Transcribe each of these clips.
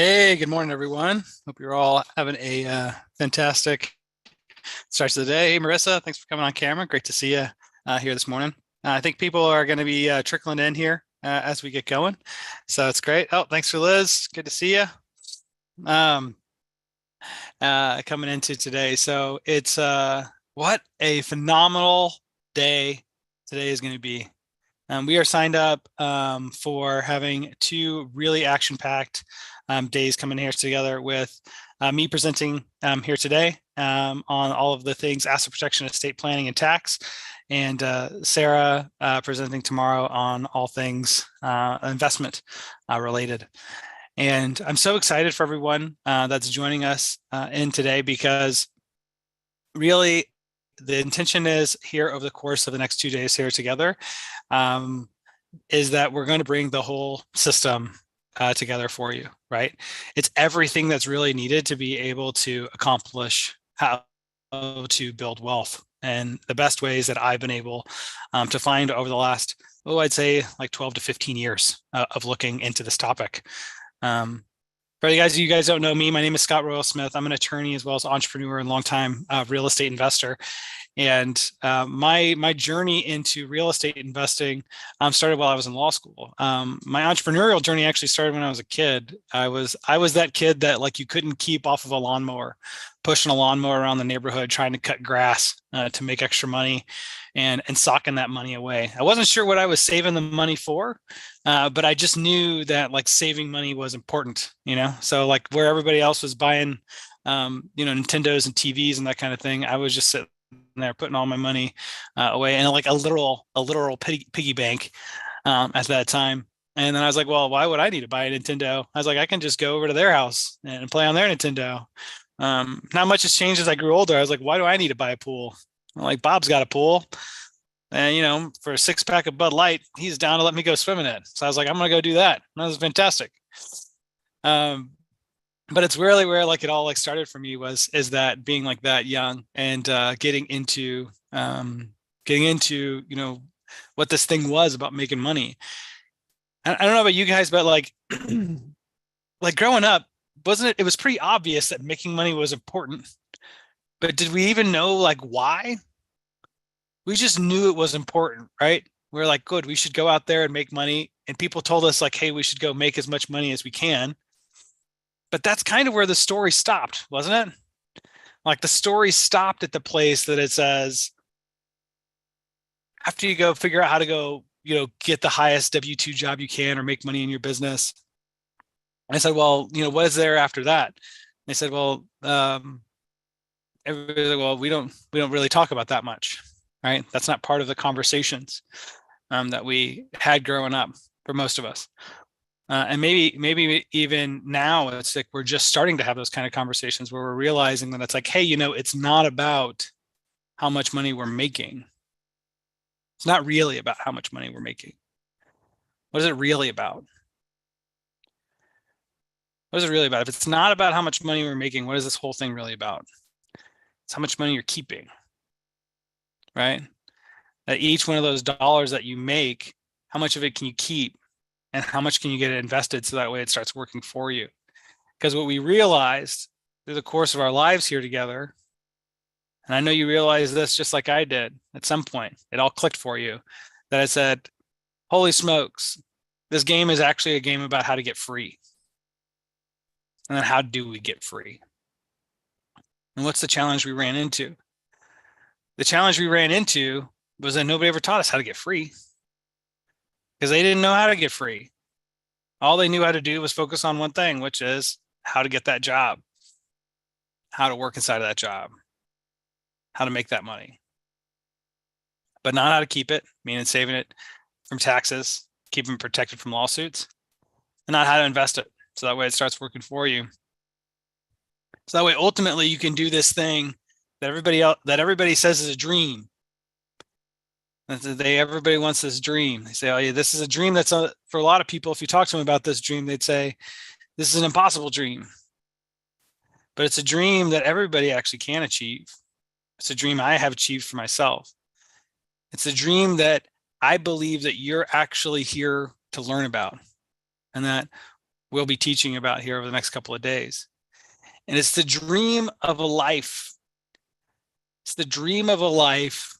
Hey, good morning, everyone. Hope you're all having a fantastic start to the day. Hey, Marissa, thanks for coming on camera. Great to see you here this morning. I think people are going to be trickling in here as we get going, so it's great. Oh, thanks for Liz. Good to see you. Um, Coming into today, so it's what a phenomenal day today is going to be. We are signed up for having two really action-packed days coming here together with me presenting here today on all of the things asset protection, estate planning, and tax, and Sarah presenting tomorrow on all things investment related. And I'm so excited for everyone that's joining us in today because really the intention is here over the course of the next 2 days here together is that we're going to bring the whole system together for you, right? It's everything that's really needed to be able to accomplish how to build wealth. And the best ways that I've been able to find over the last, I'd say like 12 to 15 years of looking into this topic. For you guys don't know me, my name is Scott Royal Smith. I'm an attorney as well as entrepreneur and longtime real estate investor. And my journey into real estate investing started while I was in law school. My entrepreneurial journey actually started when I was a kid. I was that kid that like you couldn't keep off of a lawnmower, pushing a lawnmower around the neighborhood, trying to cut grass to make extra money, and socking that money away. I wasn't sure what I was saving the money for, but I just knew that like saving money was important, you know. So like where everybody else was buying, Nintendos and TVs and that kind of thing, I was just sitting there putting all my money away in like a literal piggy bank at that time. And then I was like, well, why would I need to buy a Nintendo? I was like, I can just go over to their house and play on their Nintendo. Not much has changed as I grew older. I was like, why do I need to buy a pool? I'm like, Bob's got a pool. And, for a 6-pack of Bud Light, he's down to let me go swim in it. So I was like, I'm going to go do that. And that was fantastic. But it's really where like it all like started for me is that being like that young and getting into what this thing was about making money. I don't know about you guys, but like like growing up, wasn't it? It was pretty obvious that making money was important, but did we even know like why? We just knew it was important, right? We are like, good, we should go out there and make money. And people told us like, hey, we should go make as much money as we can. But that's kind of where the story stopped, wasn't it? Like the story stopped at the place that it says, after you go figure out how to go, get the highest W-2 job you can or make money in your business. And I said, well, what is there after that? They said, well, everybody's like, well, we don't really talk about that much, right? That's not part of the conversations that we had growing up for most of us. And maybe even now it's like we're just starting to have those kind of conversations where we're realizing that it's like, hey, it's not about how much money we're making. It's not really about how much money we're making. What is it really about? What is it really about? If it's not about how much money we're making, what is this whole thing really about? It's how much money you're keeping, right? That each one of those dollars that you make, how much of it can you keep? And how much can you get it invested so that way it starts working for you? Because what we realized through the course of our lives here together, and I know you realize this just like I did at some point, it all clicked for you, that I said, holy smokes, this game is actually a game about how to get free. And then how do we get free? And what's the challenge we ran into? The challenge we ran into was that nobody ever taught us how to get free because they didn't know how to get free. All they knew how to do was focus on one thing, which is how to get that job, how to work inside of that job, how to make that money, but not how to keep it, meaning saving it from taxes, keeping it protected from lawsuits, and not how to invest it. So that way it starts working for you. So that way, ultimately, you can do this thing that everybody says is a dream. Everybody wants this dream. They say, "Oh, yeah, this is a dream." For a lot of people, if you talk to them about this dream, they'd say, "This is an impossible dream." But it's a dream that everybody actually can achieve. It's a dream I have achieved for myself. It's a dream that I believe that you're actually here to learn about, and that we'll be teaching about here over the next couple of days. And it's the dream of a life. It's the dream of a life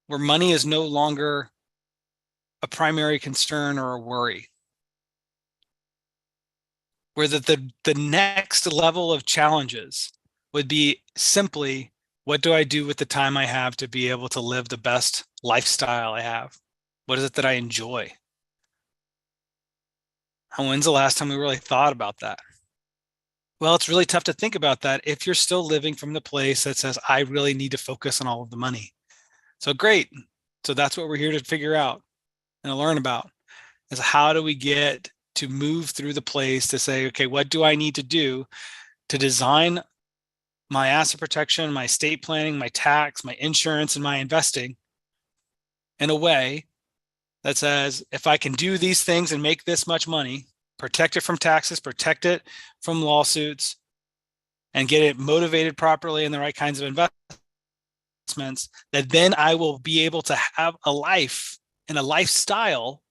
where money is no longer a primary concern or a worry. Where the next level of challenges would be simply, what do I do with the time I have to be able to live the best lifestyle I have? What is it that I enjoy? And when's the last time we really thought about that? Well, it's really tough to think about that if you're still living from the place that says, I really need to focus on all of the money. So great. So that's what we're here to figure out and to learn about, is how do we get to move through the place to say, okay, what do I need to do to design my asset protection, my estate planning, my tax, my insurance, and my investing in a way that says, if I can do these things and make this much money, protect it from taxes, protect it from lawsuits, and get it motivated properly in the right kinds of investments, that then I will be able to have a life and a lifestyle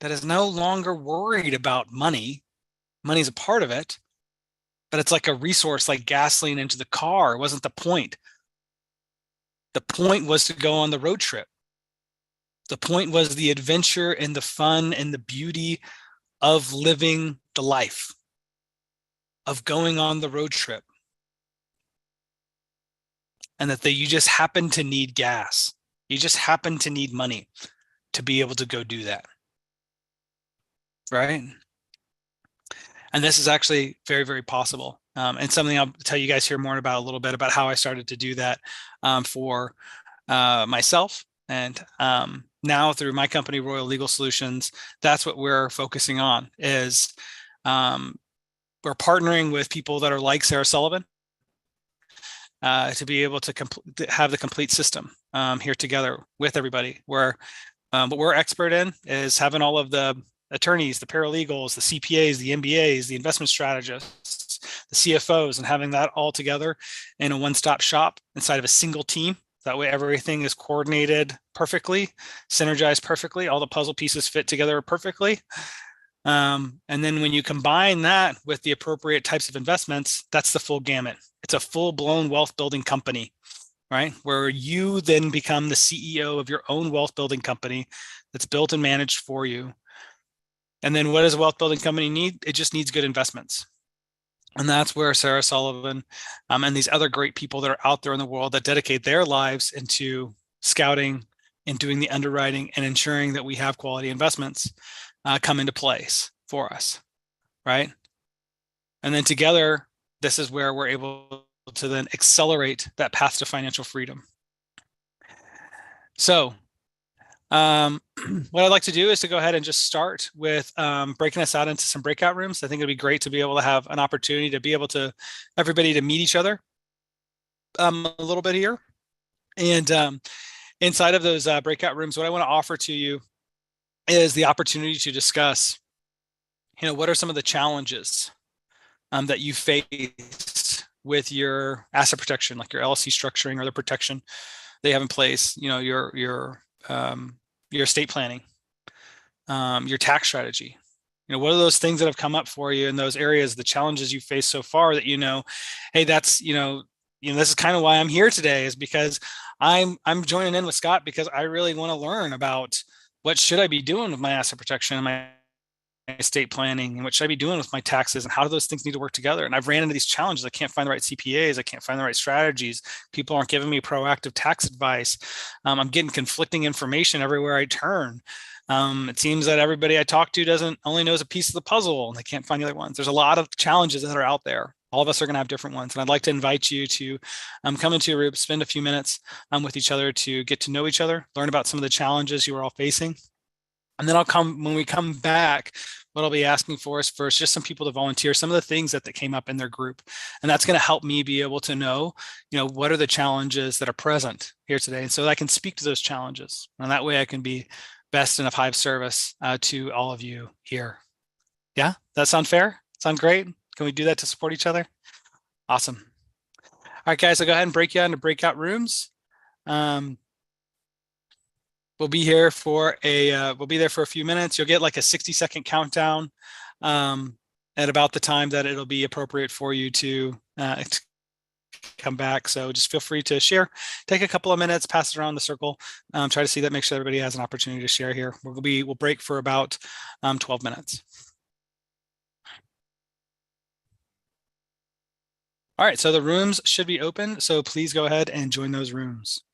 that is no longer worried about money. Money's a part of it, but it's like a resource, like gasoline into the car. It wasn't the point. The point was to go on the road trip. The point was the adventure and the fun and the beauty of living the life, of going on the road trip. And that you just happen to need gas. You just happen to need money to be able to go do that. Right? And this is actually very, very possible. And something I'll tell you guys here more about a little bit about how I started to do that for myself. And now through my company, Royal Legal Solutions, that's what we're focusing on, is we're partnering with people that are like Sarah Sullivan to be able to have the complete system here together with everybody. Where what we're expert in is having all of the attorneys, the paralegals, the CPAs, the MBAs, the investment strategists, the CFOs, and having that all together in a one-stop shop inside of a single team. That way everything is coordinated perfectly, synergized perfectly, all the puzzle pieces fit together perfectly. And then when you combine that with the appropriate types of investments, that's the full gamut. It's a full-blown wealth building company, right? Where you then become the CEO of your own wealth building company that's built and managed for you. And then what does a wealth building company need? It just needs good investments. And that's where Sarah Sullivan and these other great people that are out there in the world that dedicate their lives into scouting and doing the underwriting and ensuring that we have quality investments come into place for us, right? And then together, this is where we're able to then accelerate that path to financial freedom. So what I'd like to do is to go ahead and just start with breaking us out into some breakout rooms. I think it'd be great to be able to have an opportunity to be able to everybody to meet each other a little bit here. And inside of those breakout rooms, what I want to offer to you is the opportunity to discuss, what are some of the challenges that you face with your asset protection, like your LLC structuring or the protection they have in place, your estate planning, your tax strategy. What are those things that have come up for you in those areas, the challenges you faced so far that hey, that's this is kind of why I'm here today, is because I'm joining in with Scott because I really want to learn about what should I be doing with my asset protection and my estate planning, and what should I be doing with my taxes, and how do those things need to work together. And I've ran into these challenges. I can't find the right CPAs. I can't find the right strategies. People aren't giving me proactive tax advice. I'm getting conflicting information everywhere I turn. It seems that everybody I talk to only knows a piece of the puzzle, and they can't find the other ones. There's a lot of challenges that are out there. All of us are going to have different ones. And I'd like to invite you to come into a group, spend a few minutes with each other to get to know each other, learn about some of the challenges you are all facing. And then when we come back, what I'll be asking for is first just some people to volunteer some of the things that came up in their group. And that's going to help me be able to know, what are the challenges that are present here today. And so that I can speak to those challenges. And that way I can be best and of high service to all of you here. Yeah, that sound fair? Sound great? Can we do that to support each other? Awesome. All right, guys, I'll go ahead and break you out into breakout rooms. we'll be here for we'll be there for a few minutes. You'll get like a 60-second countdown at about the time that it'll be appropriate for you to come back. So just feel free to share. Take a couple of minutes, pass it around the circle. Try to see that, make sure everybody has an opportunity to share here. We'll break for about 12 minutes. All right, so the rooms should be open. So please go ahead and join those rooms.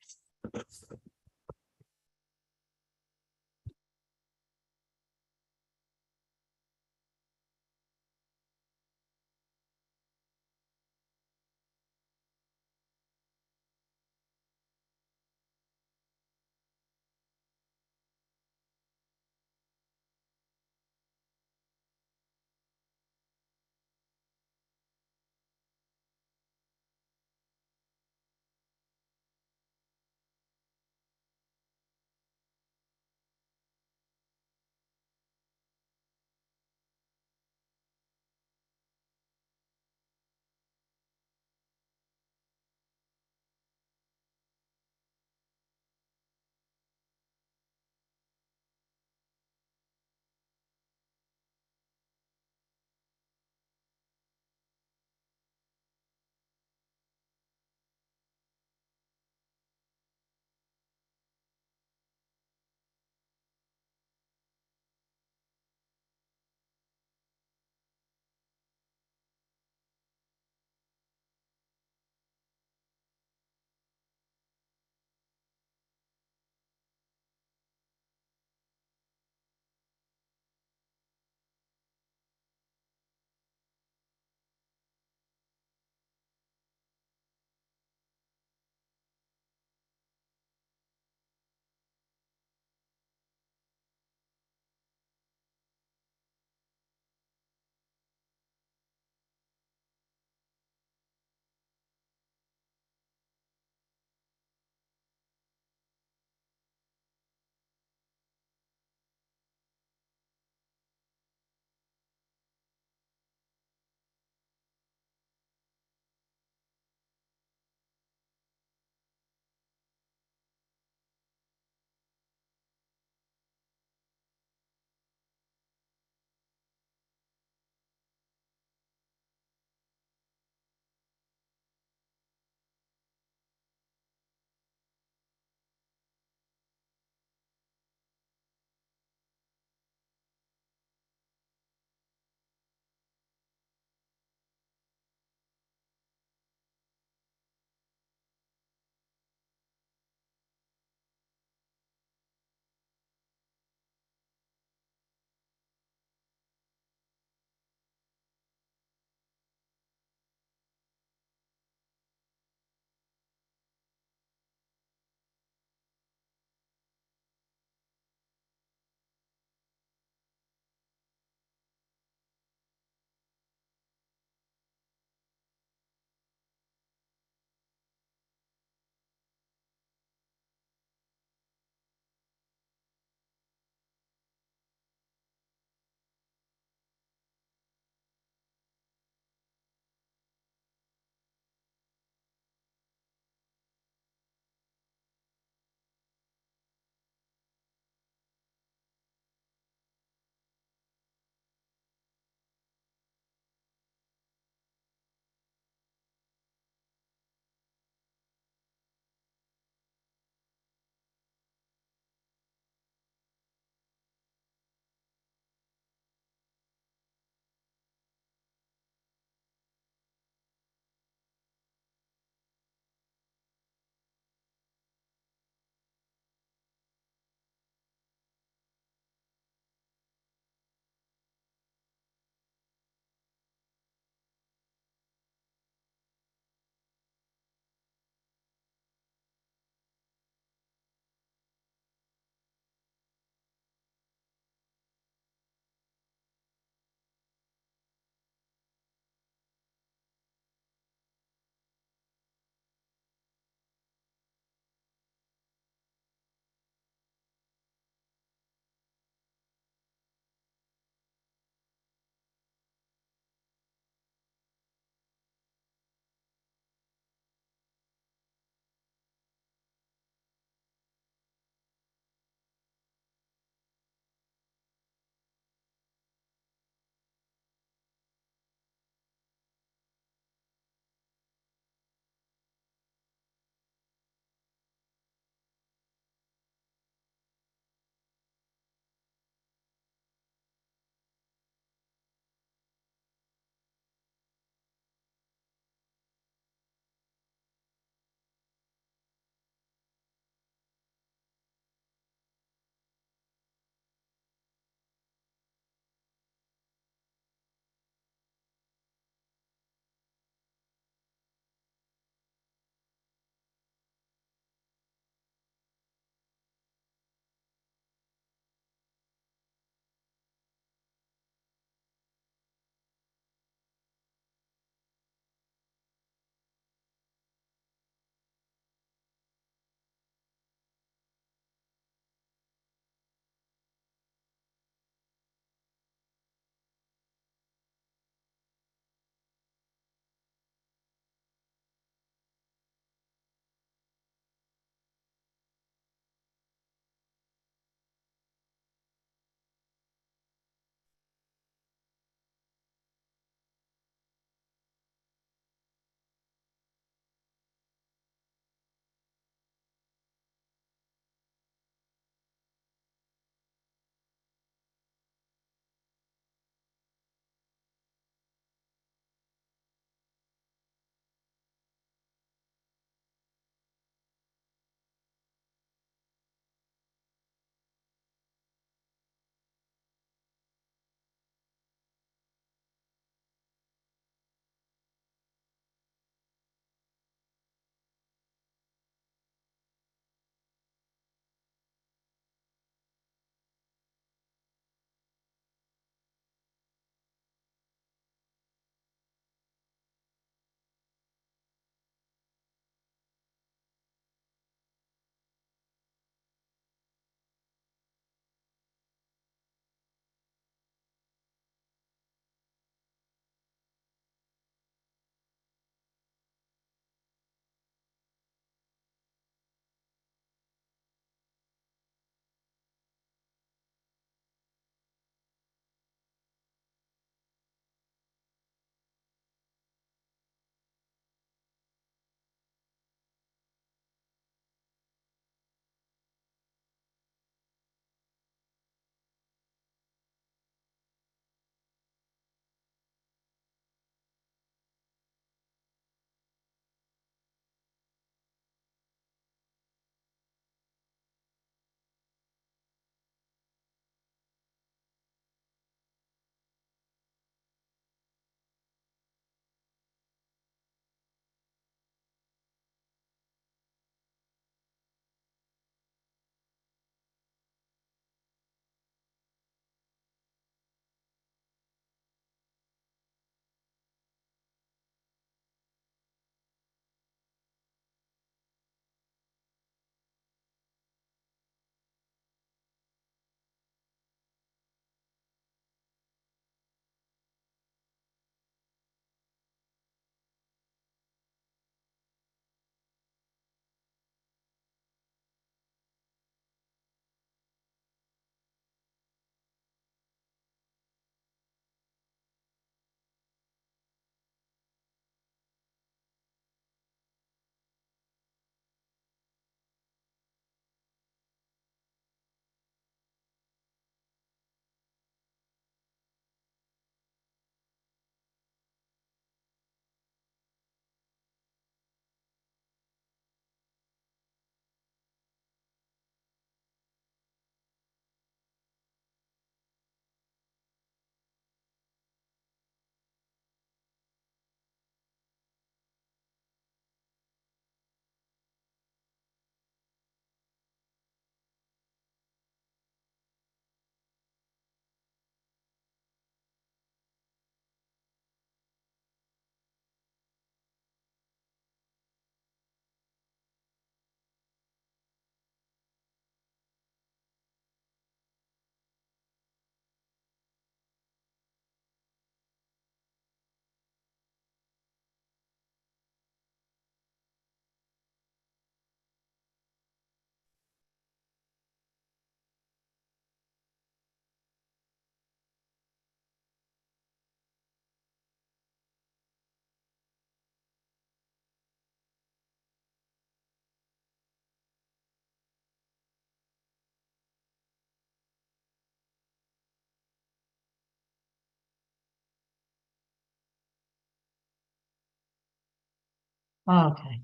Oh, okay.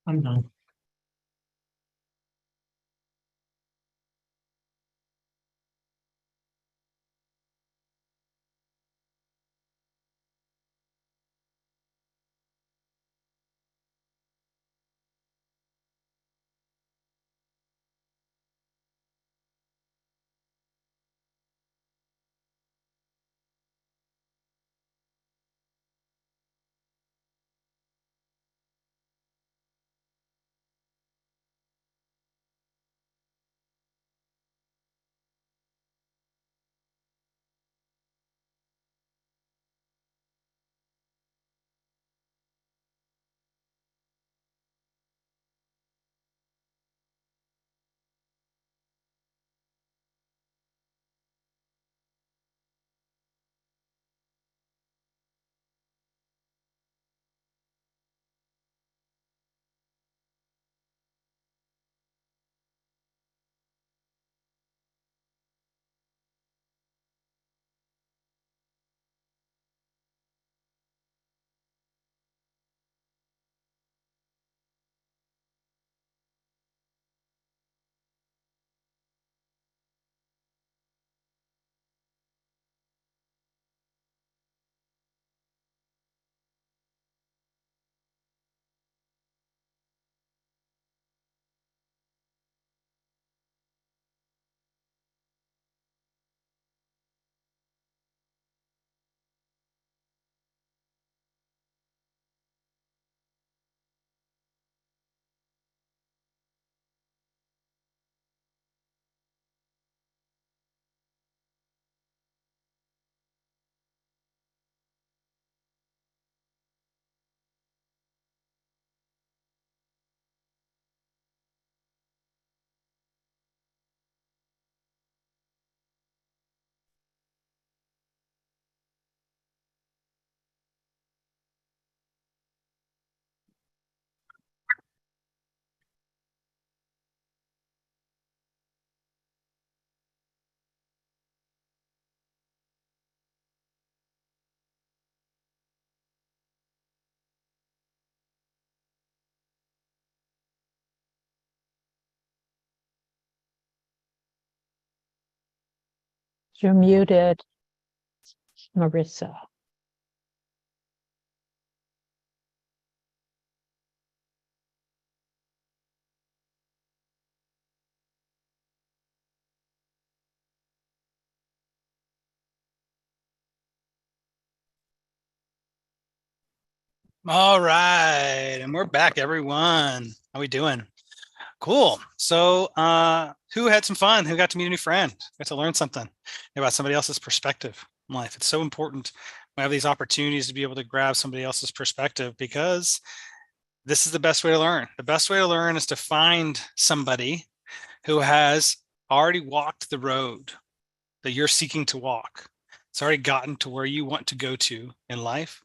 I'm done. You're muted, Marissa. All right, and we're back, everyone. How we doing? Cool. So, who had some fun? Who got to meet a new friend? Got to learn something about somebody else's perspective in life. It's so important we have these opportunities to be able to grab somebody else's perspective because this is the best way to learn. The best way to learn is to find somebody who has already walked the road that you're seeking to walk. It's already gotten to where you want to go to in life.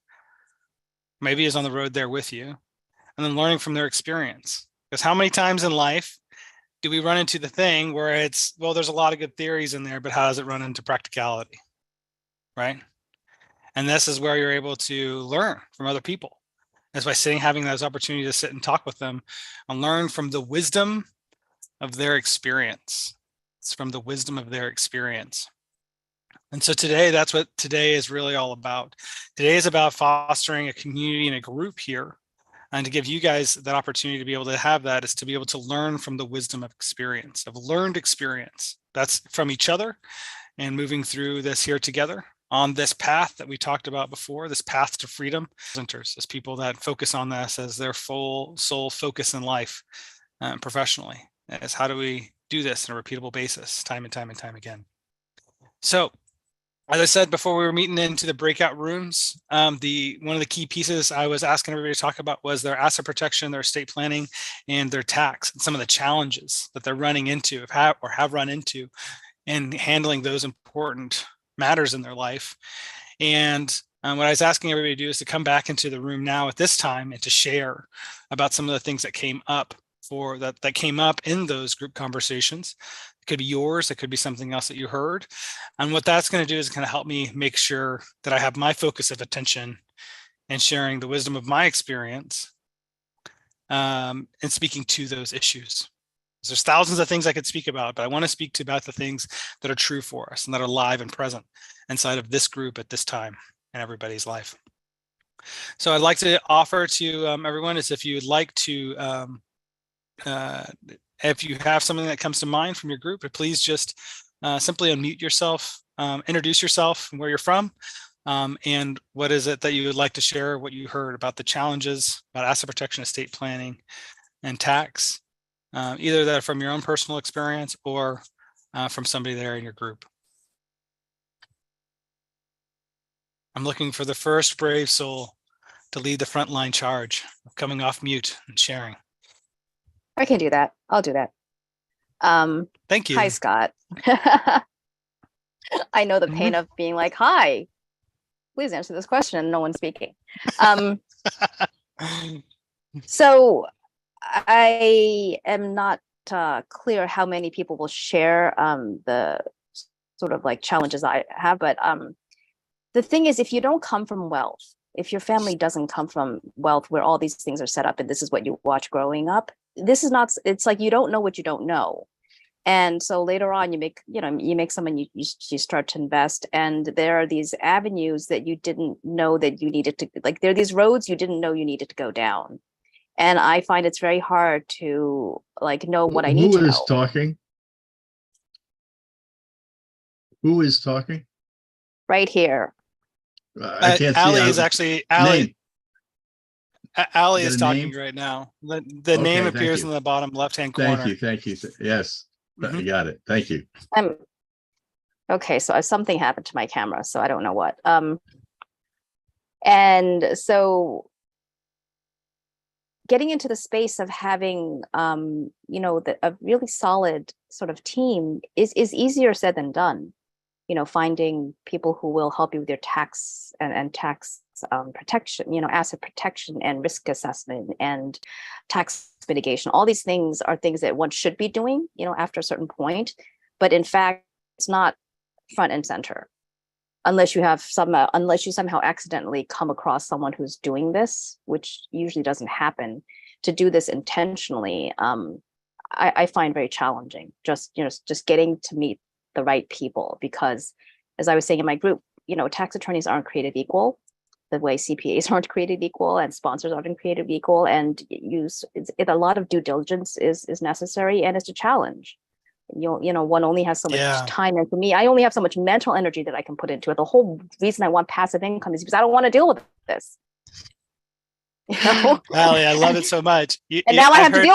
Maybe is on the road there with you, and then learning from their experience. Because how many times in life do we run into the thing where it's, well, there's a lot of good theories in there, but how does it run into practicality? Right. And this is where you're able to learn from other people. That's by sitting, having those opportunities to sit and talk with them and learn from the wisdom of their experience. It's from the wisdom of their experience. And so today, that's what today is really all about. Today is about fostering a community and a group here. And to give you guys that opportunity to be able to have that is to be able to learn from the wisdom of experience, of learned experience. That's from each other and moving through this here together on this path that we talked about before, this path to freedom. Presenters, as people that focus on this as their full soul focus in life professionally, as how do we do this on a repeatable basis, time and time and time again. So as I said before, we were meeting into the breakout rooms. One of the key pieces I was asking everybody to talk about was their asset protection, their estate planning, and their tax, and some of the challenges that they're running into, or have run into, in handling those important matters in their life. And what I was asking everybody to do is to come back into the room now at this time and to share about some of the things that came up that came up in those group conversations. It could be yours, it could be something else that you heard. And what that's going to do is kind of help me make sure that I have my focus of attention and sharing the wisdom of my experience and speaking to those issues. There's thousands of things I could speak about, but I want to speak about the things that are true for us and that are live and present inside of this group at this time in everybody's life. So I'd like to offer to everyone is if you'd like to, if you have something that comes to mind from your group, please just simply unmute yourself, introduce yourself and where you're from, and what is it that you would like to share, what you heard about the challenges about asset protection, estate planning, and tax, either that from your own personal experience or from somebody there in your group. I'm looking for the first brave soul to lead the frontline charge of coming off mute and sharing. I can do that. I'll do that. Thank you. Hi, Scott. I know the pain of being like, hi, please answer this question, and no one's speaking. So I am not clear how many people will share the sort of like challenges I have, but the thing is, if you don't come from wealth, if your family doesn't come from wealth where all these things are set up and this is what you watch growing up, this is not, it's like you don't know what you don't know. And so later on, you make some and you start to invest, and there are these avenues that you didn't know that you needed to, like there are these roads you didn't know you needed to go down. And I find it's very hard to like know what I need to know. Who is talking? Who is talking? Right here. I can't see. Ali is actually Ali. Ali is talking name? right now. The name appears you. in the bottom left-hand corner. Thank you. Yes, I got it. Thank you. Okay, so something happened to my camera, so I don't know what. And so getting into the space of having, a really solid sort of team is easier said than done. Finding people who will help you with your tax and tax protection, asset protection and risk assessment and tax mitigation. All these things are things that one should be doing, after a certain point. But in fact, it's not front and center unless you somehow accidentally come across someone who's doing this, which usually doesn't happen. To do this intentionally, I find very challenging. Just getting to meet the right people, because as I was saying in my group, tax attorneys aren't created equal the way CPAs aren't created equal and sponsors aren't created equal, and a lot of due diligence is necessary, and it's a challenge. One only has so much time, and for me, I only have so much mental energy that I can put into it. The whole reason I want passive income is because I don't want to deal with this. Ali, I love it so much. And now I have to deal